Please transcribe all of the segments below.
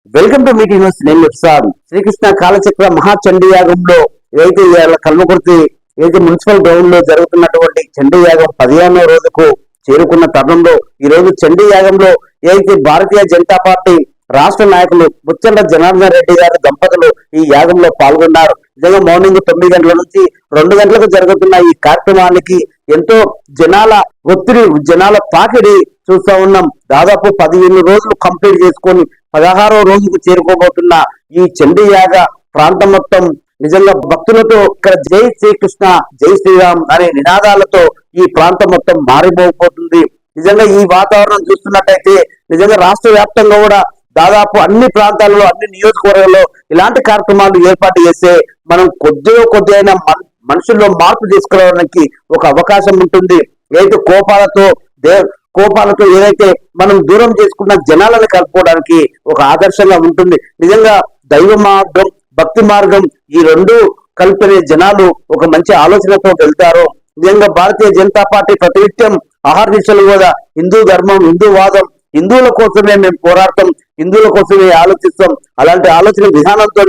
Welcome to meeting news. నేను ఉత్సాహం. శ్రీకృష్ణ కాలచక్ర మహాచండీ యాగంలో ఏదైతే కల్వకుర్తి ఏదైతే మున్సిపల్ గ్రౌండ్ లో జరుగుతున్నటువంటి చండీ యాగం 15వ రోజుకు చేరుకున్న తరుణంలో ఈ రోజు చండీ యాగంలో ఏదైతే భారతీయ జనతా పార్టీ రాష్ట్ర నాయకులు ముచ్చండ్ర జనార్దన్ రెడ్డి గారి దంపతులు ఈ యాగంలో పాల్గొన్నారు. నిజంగా మార్నింగ్ 9 గంటల నుంచి 2 గంటలకు జరుగుతున్న ఈ కార్యక్రమానికి ఎంతో జనాల ఒత్తిడి, జనాల తాకిడి చూస్తా ఉన్నాం. దాదాపు 15 రోజులు కంప్లీట్ చేసుకొని 16వ రోజుకు చేరుకోబోతున్న ఈ చండీ యాగ ప్రాంతం మొత్తం నిజంగా భక్తులతో ఇక్కడ జై శ్రీకృష్ణ జై శ్రీరామ్ అనే నినాదాలతో ఈ ప్రాంతం మొత్తం మారిపోతుంది. నిజంగా ఈ వాతావరణం చూస్తున్నట్టయితే నిజంగా రాష్ట్ర వ్యాప్తంగా కూడా దాదాపు అన్ని ప్రాంతాలలో, అన్ని నియోజకవర్గాల్లో ఇలాంటి కార్యక్రమాలు ఏర్పాటు చేస్తే మనం కొద్దిగా మనుషుల్లో మార్పు తీసుకురావడానికి ఒక అవకాశం ఉంటుంది. ఏదైతే కోపాలతో ఏదైతే మనం దూరం చేసుకున్న జనాలను కలుపుకోవడానికి ఒక ఆదర్శంగా ఉంటుంది. నిజంగా దైవ మార్గం, భక్తి మార్గం ఈ రెండు కలిపిన జనాలు ఒక మంచి ఆలోచనతో వెళ్తారు. నిజంగా భారతీయ జనతా పార్టీ ప్రతినిత్యం ఆహార దిశలు కూడా హిందూ ధర్మం, హిందూ వాదం, హిందువుల కోసమే మేము పోరాడతాం, హిందువుల కోసమే ఆలోచిస్తాం. అలాంటి ఆలోచన విధానంతో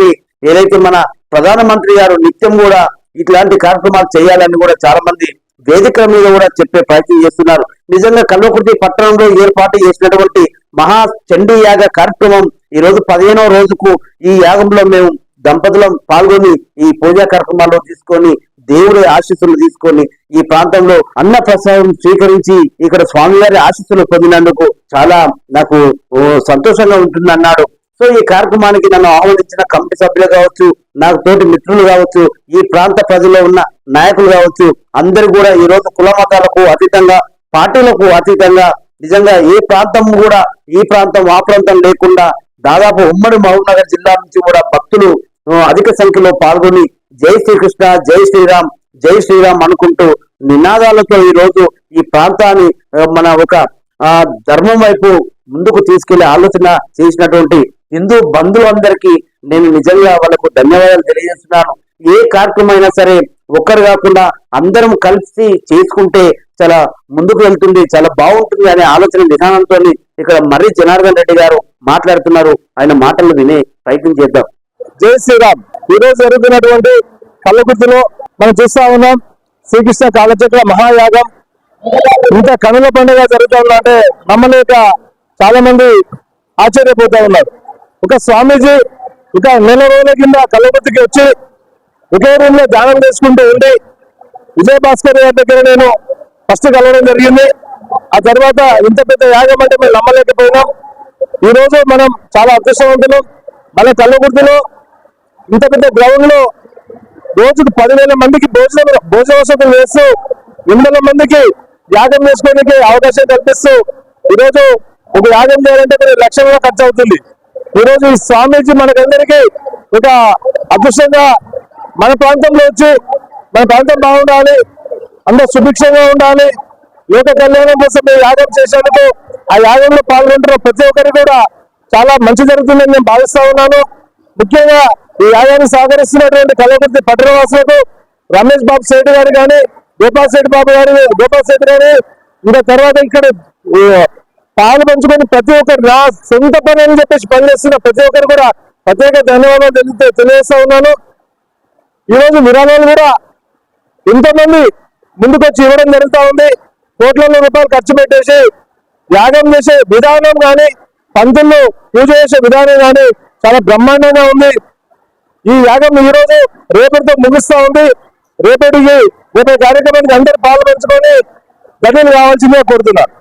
ఏదైతే మన ప్రధానమంత్రి గారు నిత్యం కూడా ఇట్లాంటి కార్యక్రమాలు చేయాలని కూడా చాలా మంది వేదికల మీద కూడా చెప్పే ప్రయత్నం చేస్తున్నారు. నిజంగా కల్వకుర్తి పట్టణంలో ఏర్పాటు చేసినటువంటి మహా చండీ యాగ కార్యక్రమం ఈ రోజు 15వ రోజుకు ఈ యాగంలో మేము దంపతులం పాల్గొని ఈ పూజా కార్యక్రమాల్లో తీసుకొని దేవుడి ఆశీస్సులు తీసుకొని ఈ ప్రాంతంలో అన్న ప్రసాదం స్వీకరించి ఇక్కడ స్వామివారి ఆశీస్సులు పొందినందుకు చాలా నాకు సంతోషంగా ఉంటుంది అన్నాడు. సో ఈ కార్యక్రమానికి నన్ను ఆహ్వానించిన కమిటీ సభ్యులు కావచ్చు, నాకు తోటి మిత్రులు కావచ్చు, ఈ ప్రాంత ప్రజల్లో ఉన్న నాయకులు కావచ్చు, అందరూ కూడా ఈ రోజు కుల మతాలకు అతీతంగా, పార్టీలకు అతీతంగా నిజంగా ఏ ప్రాంతం కూడా ఈ ప్రాంతం ఆ ప్రాంతం లేకుండా దాదాపు ఉమ్మడి మహబూబ్నగర్ జిల్లా నుంచి కూడా భక్తులు అధిక సంఖ్యలో పాల్గొని జై శ్రీకృష్ణ జై శ్రీరామ్ జై శ్రీరామ్ అనుకుంటూ నినాదాలతో ఈ రోజు ఈ ప్రాంతాన్ని మన ఒక ధర్మం వైపు ముందుకు తీసుకెళ్లే ఆలోచన చేసినటువంటి హిందూ బంధువులందరికీ నేను నిజంగా వాళ్ళకు ధన్యవాదాలు తెలియజేస్తున్నాను. ఏ కార్యక్రమం అయినా సరే ఒక్కరు కాకుండా అందరం కలిసి చేసుకుంటే చాలా ముందుకు వెళ్తుంది, చాలా బాగుంటుంది అనే ఆలోచన విధానంతో ఇక్కడ మర్రి జనార్దన్ రెడ్డి గారు మాట్లాడుతున్నారు. ఆయన మాటలు వినే ప్రయత్నం చేద్దాం. జై శ్రీరామ్. ఈ రోజు జరుగుతున్నటువంటి కల్వకుర్తిలో మనం చూస్తా ఉన్నాం శ్రీకృష్ణ కాలచక్ర మహాయాగం. ఇంత కనుల పండుగ జరుగుతుందంటే నమ్మలేక చాలా మంది ఆశ్చర్యపోతా ఉన్నారు. ఒక స్వామీజీ ఒక నెల రోజుల కింద కల్వకుర్తికి వచ్చి ఒకే రూమ్ లో ధ్యానం చేసుకుంటూ ఉండి విజయభాస్కర్ గారి దగ్గర నేను ఫస్ట్ కలవడం జరిగింది. ఆ తర్వాత ఇంత పెద్ద యాగం అంటే మేము నమ్మలేకపోయినాం. ఈ రోజు మనం చాలా అదృష్టవంతులు. మన కల్వకుర్తిలో ఇంత పెద్ద గ్రౌండ్ లో రోజుకు 10,000 మందికి భోజన వసతులు చేస్తూ 800 మందికి యాగం చేసుకోవడానికి అవకాశం కల్పిస్తూ ఈరోజు ఒక యాగం చేయాలంటే కొన్ని లక్షలుగా ఖర్చు అవుతుంది. ఈరోజు ఈ స్వామీజీ మనకందరికీ ఒక అదృష్టంగా మన ప్రాంతంలో వచ్చి మన ప్రాంతం బాగుండాలి, అందరూ సుభిక్షంగా ఉండాలి, లోక కళ్యాణం కోసం యాగం చేసేందుకు ఆ యాగంలో పాల్గొంటున్న ప్రతి ఒక్కరికి కూడా చాలా మంచి జరుగుతుందని నేను భావిస్తా ఉన్నాను. ముఖ్యంగా ఈ యాగాన్ని సహకరిస్తున్నటువంటి కల్వకుర్తి పట్టణవాసులకు రమేష్ బాబు శెట్టి గారు కానీ, గోపాల్ శెట్టి గారి ఇంకా తర్వాత ఇక్కడ పాలు పంచుకొని ప్రతి ఒక్కరు నా సొంత పని అని చెప్పేసి పనిచేస్తున్న ప్రతి ఒక్కరు కూడా ప్రత్యేక ధన్యవాదాలు తెలియజేస్తా ఉన్నాను. ఈరోజు విరాళాలు కూడా ఎంతోమంది ముందుకొచ్చి ఇవ్వడం జరుగుతూ ఉంది. కోట్ల రూపాయలు ఖర్చు పెట్టేసి యాగం చేసే విధానం కానీ, పంతులు పూజ చేసే విధానం కానీ చాలా బ్రహ్మాండంగా ఉంది. ఈ యాగం ఈ రోజు రేపటితో ముగుస్తా ఉంది. రేపటి కార్యక్రమానికి అందరూ పాల్పంచుకొని ధన్యులు కావాల్సిందిగా కోరుతున్నారు.